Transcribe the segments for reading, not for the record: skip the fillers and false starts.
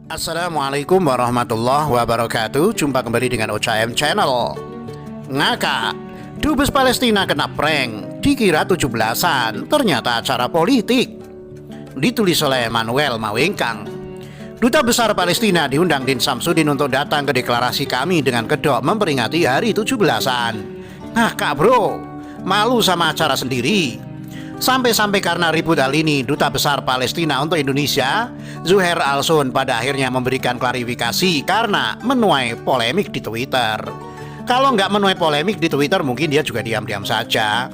Assalamualaikum warahmatullahi wabarakatuh. Jumpa kembali dengan OCM Channel. Ngakak, Dubes Palestina kena prank, dikira 17-an, ternyata acara politik. Ditulis oleh Manuel Mawengkang. Duta Besar Palestina diundang Din Samsudin untuk datang ke deklarasi kami dengan kedok memperingati hari 17-an. Ngakak bro, malu sama acara sendiri. Sampai-sampai karena ribut hal ini, Duta Besar Palestina untuk Indonesia, Zuhair Al-Sun, pada akhirnya memberikan klarifikasi karena menuai polemik di Twitter. Kalau nggak menuai polemik di Twitter, mungkin dia juga diam-diam saja.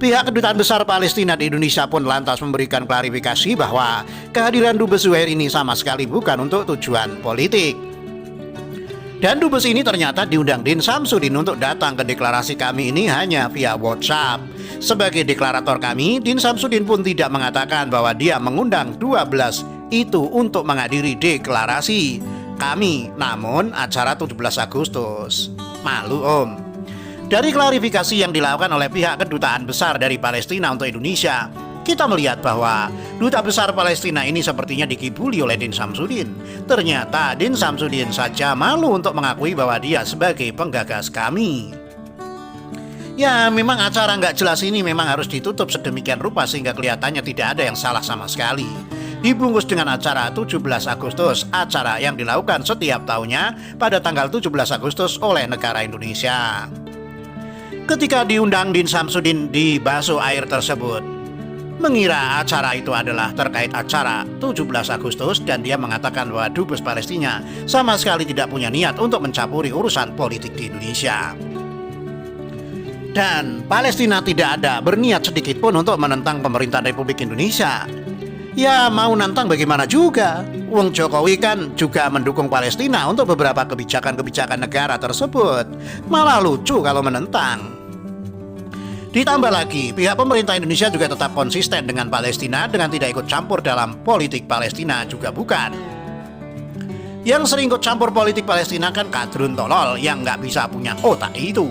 Pihak Kedutaan Besar Palestina di Indonesia pun lantas memberikan klarifikasi bahwa kehadiran Dubes Zuhair ini sama sekali bukan untuk tujuan politik. Dan Dubes ini ternyata diundang Din Samsudin untuk datang ke deklarasi kami ini hanya via WhatsApp. Sebagai deklarator kami, Din Samsudin pun tidak mengatakan bahwa dia mengundang 12 itu untuk menghadiri deklarasi kami, namun acara 17 Agustus. Malu om. Dari klarifikasi yang dilakukan oleh pihak Kedutaan Besar dari Palestina untuk Indonesia, kita melihat bahwa Duta Besar Palestina ini sepertinya dikibuli oleh Din Samsudin. Ternyata Din Samsudin saja malu untuk mengakui bahwa dia sebagai penggagas kami. Ya, memang acara nggak jelas ini memang harus ditutup sedemikian rupa sehingga kelihatannya tidak ada yang salah sama sekali. Dibungkus dengan acara 17 Agustus, acara yang dilakukan setiap tahunnya pada tanggal 17 Agustus oleh negara Indonesia. Ketika diundang Din Samsudin di basuh air tersebut, mengira acara itu adalah terkait acara 17 Agustus dan dia mengatakan bahwa Dubes Palestina sama sekali tidak punya niat untuk mencampuri urusan politik di Indonesia. Dan Palestina tidak ada berniat sedikit pun untuk menentang pemerintahan Republik Indonesia. Ya mau nantang bagaimana juga, Wong Jokowi kan juga mendukung Palestina untuk beberapa kebijakan-kebijakan negara tersebut. Malah lucu kalau menentang. Ditambah lagi, pihak pemerintah Indonesia juga tetap konsisten dengan Palestina dengan tidak ikut campur dalam politik Palestina juga bukan. Yang sering ikut campur politik Palestina kan kadrun tolol yang nggak bisa punya otak itu.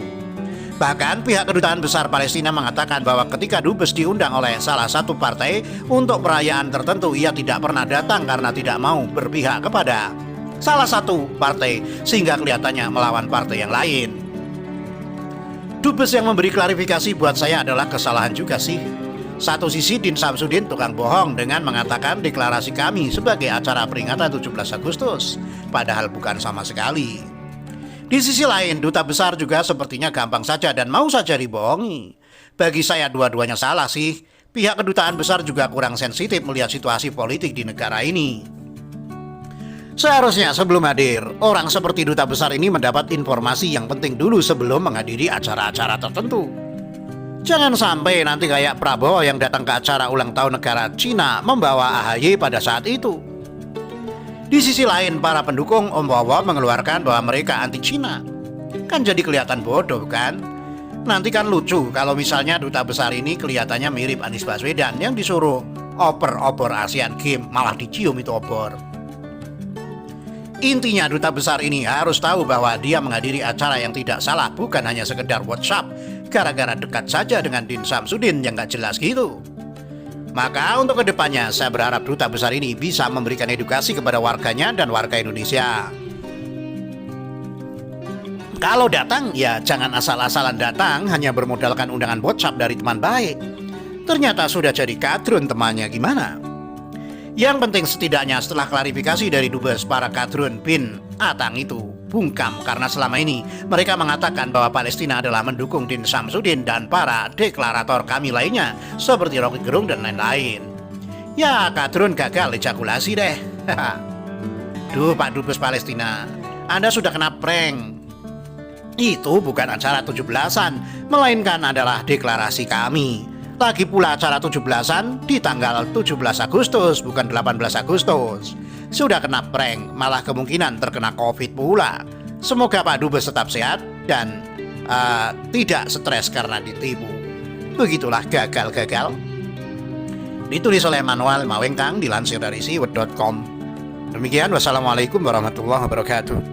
Bahkan pihak Kedutaan Besar Palestina mengatakan bahwa ketika Dubes diundang oleh salah satu partai untuk perayaan tertentu, ia tidak pernah datang karena tidak mau berpihak kepada salah satu partai sehingga kelihatannya melawan partai yang lain. Dubes yang memberi klarifikasi buat saya adalah kesalahan juga sih. Satu sisi Din Samsudin tukang bohong dengan mengatakan deklarasi kami sebagai acara peringatan 17 Agustus, padahal bukan sama sekali. Di sisi lain, Duta Besar juga sepertinya gampang saja dan mau saja dibohongi. Bagi saya dua-duanya salah sih. Pihak Kedutaan Besar juga kurang sensitif melihat situasi politik di negara ini. Seharusnya sebelum hadir, orang seperti Duta Besar ini mendapat informasi yang penting dulu sebelum menghadiri acara-acara tertentu. Jangan sampai nanti kayak Prabowo yang datang ke acara ulang tahun negara Cina membawa AHY pada saat itu. Di sisi lain, para pendukung Om Wawa mengeluarkan bahwa mereka anti Cina. Kan jadi kelihatan bodoh kan? Nanti kan lucu kalau misalnya Duta Besar ini kelihatannya mirip Anies Baswedan yang disuruh oper-oper Asian Games, malah dicium itu obor. Intinya Duta Besar ini harus tahu bahwa dia menghadiri acara yang tidak salah, bukan hanya sekedar WhatsApp gara-gara dekat saja dengan Din Samsudin yang gak jelas gitu. Maka untuk kedepannya saya berharap Duta Besar ini bisa memberikan edukasi kepada warganya dan warga Indonesia. Kalau datang ya jangan asal-asalan datang hanya bermodalkan undangan WhatsApp dari teman baik. Ternyata sudah jadi kadrun temannya gimana? Yang penting setidaknya setelah klarifikasi dari Dubes, para kadrun bin Atang itu bungkam karena selama ini mereka mengatakan bahwa Palestina adalah mendukung Din Samsudin dan para deklarator kami lainnya seperti Rocky Gerung dan lain-lain. Ya kadrun gagal ejakulasi deh. Duh Pak Dubes Palestina, Anda sudah kena prank. Itu bukan acara 17-an, melainkan adalah deklarasi kami. Lagi pula acara 17-an di tanggal 17 Agustus bukan 18 Agustus. Sudah kena prank, malah kemungkinan terkena COVID pula. Semoga Pak Dubes tetap sehat dan tidak stres karena ditipu. Begitulah gagal-gagal. Ditulis oleh Manuel Mawengkang, dilansir dari siwet.com. Demikian, wassalamualaikum warahmatullahi wabarakatuh.